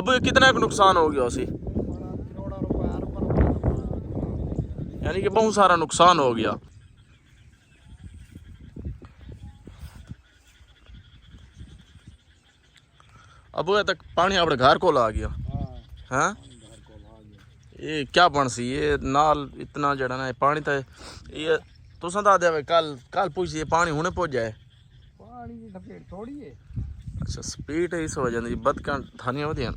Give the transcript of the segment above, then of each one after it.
अब कितना नुकसान हो गया उसी, यानी कि बहुत सारा नुकसान हो गया। अब तक पानी अपने घर को आ गया हाँ। ये क्या बन सी ये नाल इतना जड़ा ना पानी तो ये तुसा दा दे कल कल पूछिए पानी हुने पहुंच जाए। पानी की स्पीड थोड़ी है। अच्छा स्पीड है इस वजह से बदका थानियां होदियां।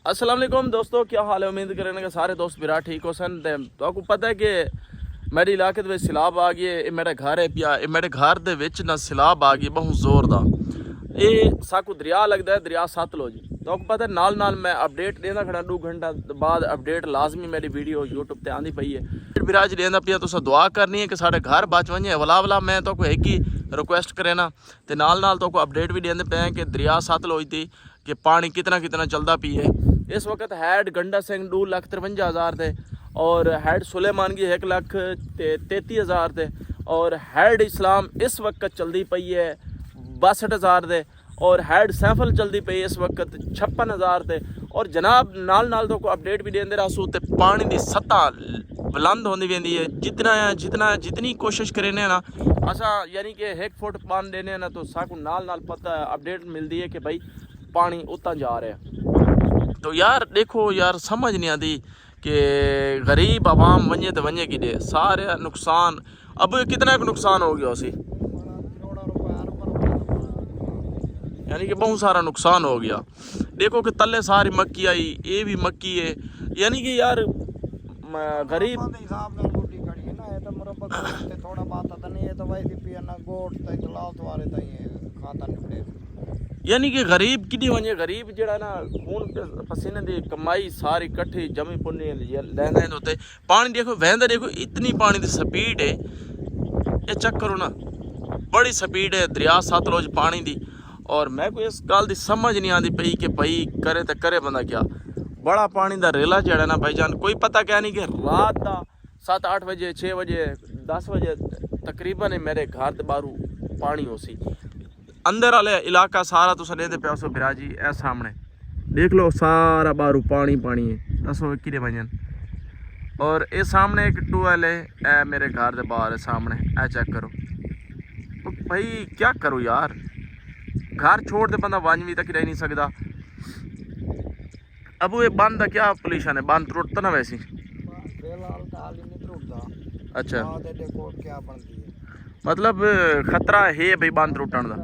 अस्सलाम वालेकुम दोस्तों, क्या हाल है? उम्मीद करें कि सारे दोस्त मेरा ठीक हो सन। तो आपको पता है कि मेरे इलाके दे सैलाब आ गए। मेरा घर है पिया, मेरे घर दे विच ना सैलाब आ गई बहुत जोर दा। ये साकू दरिया लगता है, दरिया सतलुज। तो आपको पता है नाल नाल मैं अपडेट देना खड़ा 2 घंटा बाद अपडेट लाजमी मेरी वीडियो यूट्यूब ते आंदी पई है। विराज देना पिया तुसा दुआ करनी है कि साढ़े घर बच वजे वला वला। मैं तो एक ही रिक्वेस्ट करे ना तो नाल नाल तो अपडेट भी देंदे पे कि दरिया सतलुज दी कि पानी कितना कितना चलता पी है। इस वक्त हैड गंडा सिंह 2,53,000 थे और हैड सुलेमान की 1,33,000 थे और हैड इस्लाम इस वक्त चलती पई है 62,000 थे और हैड सैफल चलती पई इस वक्त 56,000 थे। और जनाब नाल नाल तो अपडेट भी देंदे रहसू ते पानी की सतह बुलंद होंदी वेंदी है। जितनी कोशिश करें ना असा यानी कि 1 फुट पानी देने ना तो साकू नाल नाल पता अपडेट मिलती है कि भाई पानी उतना जा रहा है। तो यार देखो यार समझ नहीं आती कि गरीब आवाम वंजे तो वंजे कि दे सारे नुकसान। अब कितना नुकसान हो गया उसी, यानी कि बहुत सारा नुकसान हो गया। देखो कि तले सारी मक्की आई, ये भी मक्की है, यानी कि यार गरीब यानी कि गरीब कि वजे गरीब जड़ा ना खून पसीने की कमाई सारी कट्ठी जमी पुनी लैंदा उत्ते पानी। देखो वहदा देखो इतनी पानी की स्पीड है, ये चेक करो ना बड़ी स्पीड है दरिया सतलुज पानी की। और मैं कोई इस गल की समझ नहीं आती पई कि भाई करे तो करे बंदा क्या। बड़ा पानी का रेला जड़ा ना भाईजान कोई पता क्या नहीं कि रात का 7-8 बजे 6 बजे 10 बजे तकरीबन मेरे घर के बारू पानी हो सी। अंदर वाले इलाका सारा तुस लेते पे सो बिराजी ए सामने देख लो सारा बारू पानी पानी है। दसो कि वजन और ये सामने एक टूएल है ए मेरे घर के बाहर है सामने ए चेक करो। तो भाई क्या करो यार, घर छोड़ दे बंदा वंज भी तक रह नहीं सकता। अब ये बंद का क्या पोल्यूशन है, बंद टुटता ना वैसे। अच्छा मतलब खतरा है भाई बंद टुटन का।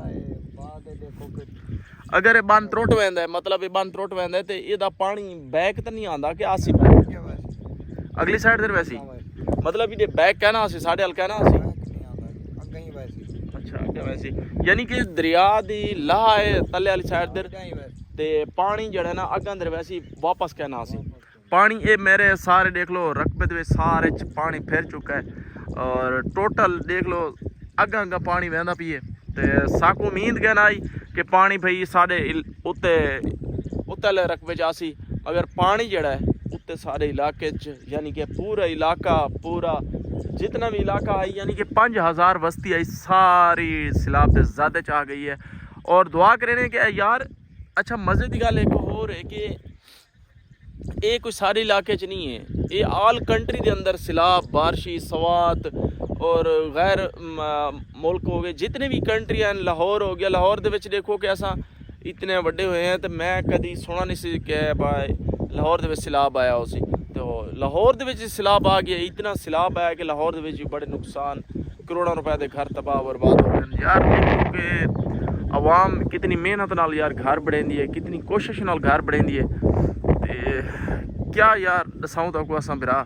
अगर ये बंद टुट वैंदा है मतलब ये बंद टुट वैंदा है तो इसका पानी बैक तो नहीं आता कि आसी अगली साइड से वैसी मतलब ये बैक कहना आसी साढ़े हल कहना आसी। अच्छा अगे वैसी यानी कि दरिया की लाह है तले वाली साइड ते पानी जड़ा ना अगर अंदर वैसी वापस कहना आसी पानी। ये मेरे सारे देख लो रकबे दे सारे पानी फिर चुका है और टोटल देख लो अगा अगा पानी वहदा पिए। तो साकू उम्मीद कहना आई कि पानी भाई साढ़े उत्ते उत्ते रकबे च आसी मगर पानी जड़ा है उत्ते सारे इलाके यानी कि पूरा इलाका पूरा जितना भी इलाका आई यानी कि 5,000 बस्ती आई सारी सैलाब के ज़्यादा च आ गई है। और दुआ करें कि यार अच्छा मज़े की गल एक होर है कि ये कोई सारे इलाके च नहीं है, ये आल कंट्री के अंदर सैलाब बारिशी सवात और गैर मुल्क हो गए जितने भी कंट्री हैं। लाहौर हो गया, लाहौर दे विच देखो कि ऐसा इतने बड़े हुए हैं तो मैं कभी सुना नहीं सी कि भाई लाहौर दे विच सैलाब आया उसी। तो लाहौर दे विच सैलाब आ गया, इतना सैलाब आया कि लाहौर दे विच बड़े नुकसान करोड़ों रुपए के घर तबाह बर्बाद हो गए। यार देखो कि आवाम कितनी मेहनत नाल यार घर बढ़ेंदी है, कितनी कोशिश नाल घर बढ़ेंदी है। क्या यार दसाऊँ तो असा बिरा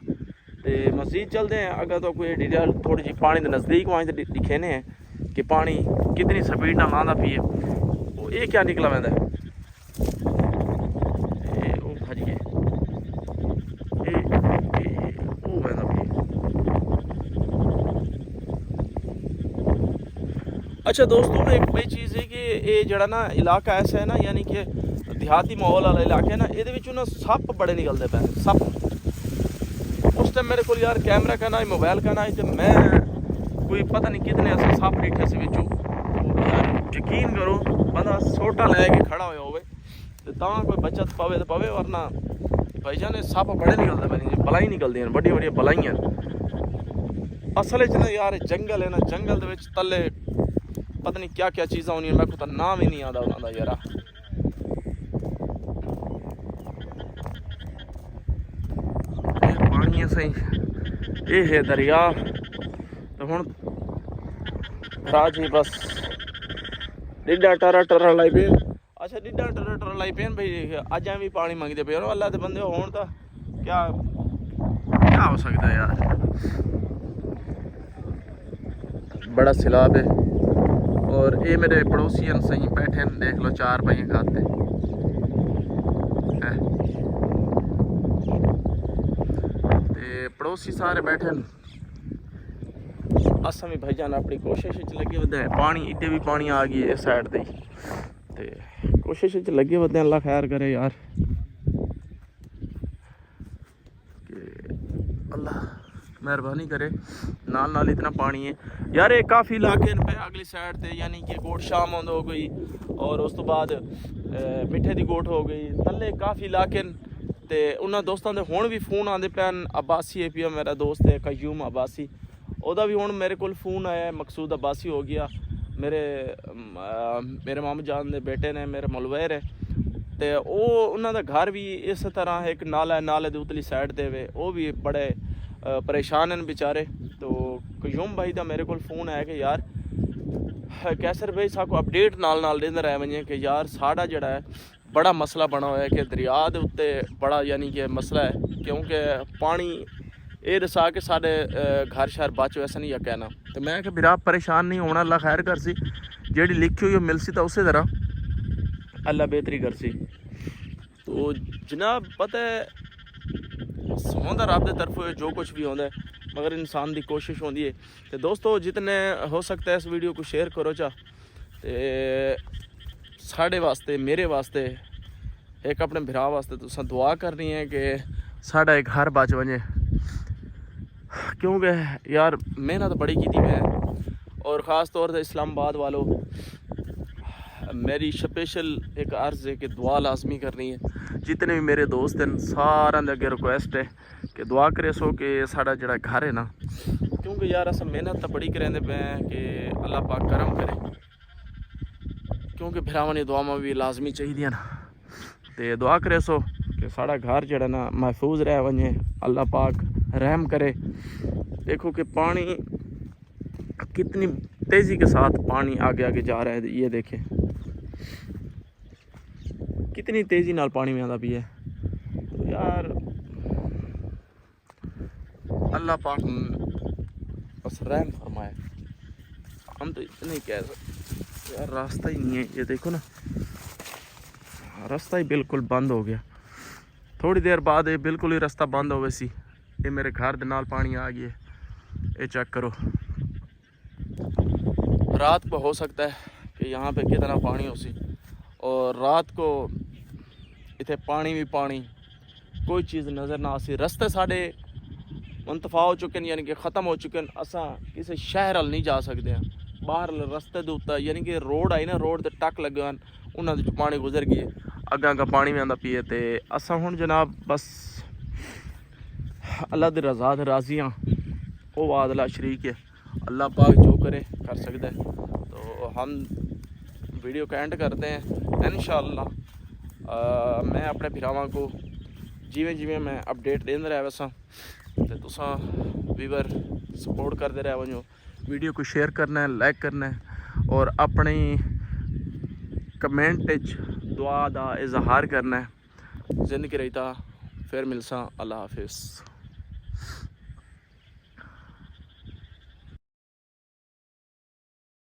तो मजीद चलते हैं अगर तो कोई डिटेल थोड़ी जी पानी के नज़दीक वहाँ से दिखेने हैं कि पानी कितनी स्पीड ना आंदा पी है। ये क्या निकला वैदा है भजिए वैदा पी। अच्छा दोस्तों एक बड़ी चीज़ है कि ये जड़ा ना इलाका ऐसा है ना यानी कि देहाती माहौल वाला इलाका है ना ये ना सप बड़े निकलते पे सप। उस टाइम मेरे को यार कैमरा का ना मोबाइल का ना तो मैं कोई पता नहीं कितने ऐसे सप डिठे से बिचू। यार यकीन करो बंदा सोटा लैके खड़ा होया होवे ते तां कोई बचत पवे तो पवे, वरना भाईजान सप बड़े निकलते पे बलाई निकलदी बड़ी बड़ी बलाइयां। असल च ना यार जंगल है ना, जंगल दे विच तले पता नहीं क्या क्या चीज़ां होनी, मेरे को तो नाम ही नहीं आता उन्होंने यार। पानी है सही, ये है दरिया। तो हुण राजी बस डिडा टरा टरा लाई पे। अच्छा डिडा टरा टरा लाई पे भाई, अज भी पानी मंगते पे अल्लाह के बंदे होण तो क्या क्या हो सकता है यार। बड़ा सैलाब है। और ये मेरे पड़ोसियन सही बैठे न, देख लो 4 पहिए खाते हैं। ते पड़ोसी सारे बैठे न। अस भी भाईजान अपनी कोशिश लगे वधे हैं। पानी इतने भी पानी आ गई इस साइड से, ते कोशिश लगे वधे, अल्लाह खैर करे यार, अल्लाह मेहरबानी करे। नाल नाल इतना पानी है यार। ये काफ़ी इलाके पे अगली साइड ते, यानी कि गोट शाम हो गई, और उस तो बाद मिठे दी गोट हो गई, थले काफ़ी इलाके ते उन्होंने दोस्तों के हुण भी फोन आते पैन। अब्बासी ए पी मेरा दोस्त है कयूम अब्बासी, ओदा भी हुण मेरे को फ़ोन आया। मकसूद अब्बासी हो गया, मेरे मामू जान दे बेटे ने, मेरे मुलवेर है। तो उन्होंने घर भी इस तरह एक नाला है, नाले की उतली साइड दे वे, वो भी बड़े परेशान हैं बेचारे। तो कयूम भाई का मेरे को फ़ोन आया कि यार कैसर भाई साको अपडेट नाल नाल देंदे रह वजें कि यार साड़ा जड़ा है बड़ा मसला बना हुआ है कि दरिया के उत्ते बड़ा यानी कि मसला है, क्योंकि पानी ये दसा के साढ़े घर शहर बच वैसा नहीं है कहना। तो मैं कि बिरा परेशान नहीं होना, अल्लाह खैर कर सी, जेड़ी लिखी हुई मिल सी तो उस तरह अल्लाह बेहतरी कर सी। तो जनाब पता है होंदा रब की तरफ जो कुछ भी होंदा है, मगर इंसान की कोशिश होती है। तो दोस्तों जितने हो सकता है इस वीडियो को शेयर करो चा, ते साढ़े वास्ते मेरे वास्ते एक अपने भरा वास्ते तुसां दुआ करनी है कि साढ़ा एक घर बच वजे, क्योंकि यार मेहनत बड़ी की थी मैं। और ख़ास तौर से इस्लामाबाद वालों मेरी स्पेशल एक अर्ज़ है कि दुआ लाजमी करनी है। जितने भी मेरे दोस्त हैं सारे अगे रिक्वेस्ट है कि दुआ करे सो कि साढ़ा जड़ा घर है ना, क्योंकि यार अस मेहनत तो बड़ी करेंदे पे कि अल्लाह पाक करम करे, क्योंकि भरावां दी दुआवां भी लाजमी चाहिए ना। तो दुआ करे सो कि साढ़ा घर जड़ा ना महफूज रह वजे, अल्लाह पाक रहम करे। देखो कि पानी कितनी तेज़ी के साथ पानी आगे आगे जा रहा है, ये देखें कितनी तेज़ी नाल पानी में आता भी है। तो यार अल्लाह पाक बस रहम फरमाए, हम तो इतना ही कह सकते यार। रास्ता ही नहीं है, ये देखो ना रास्ता ही बिल्कुल बंद हो गया। थोड़ी देर बाद ये बिल्कुल ही रास्ता बंद हो वैसी, ये मेरे घर के नाल पानी आ गया, ये चेक करो। रात को हो सकता है कि यहाँ पे कितना पानी हो सी, और रात को इतने पानी भी पानी, कोई चीज़ नज़र ना आसी। रस्ते साढ़े मुंतफा हो चुके हैं, यानी कि ख़त्म हो चुके हैं। असा किसी शहर हल नहीं जा सकते हैं, बाहर रस्ते के उत्ते यानी कि रोड आई ना, रोड ते टक लगे हैं, उन्होंने पानी गुजर गए, अग्गा अग्गा पानी में आंदा पिए। तो असा हुण जनाब बस अल्लाह की रज़ा ते राज़ी हाँ, वो वादला शरीक है, अल्लाह पाक जो करे कर सकता है। तो हम वीडियो का एंड करते हैं इंशाअल्लाह। मैं अपने भरावां को जिवें जिवें मैं अपडेट देंदा रह वैसा, तो तुसां व्यूअर सपोर्ट करते रह वजो। वीडियो को शेयर करना है, लाइक करना है, और अपनी कमेंट दुआ दा इजहार करना है। जिंदगी रहता फिर मिलसा, अल्लाह हाफिज़।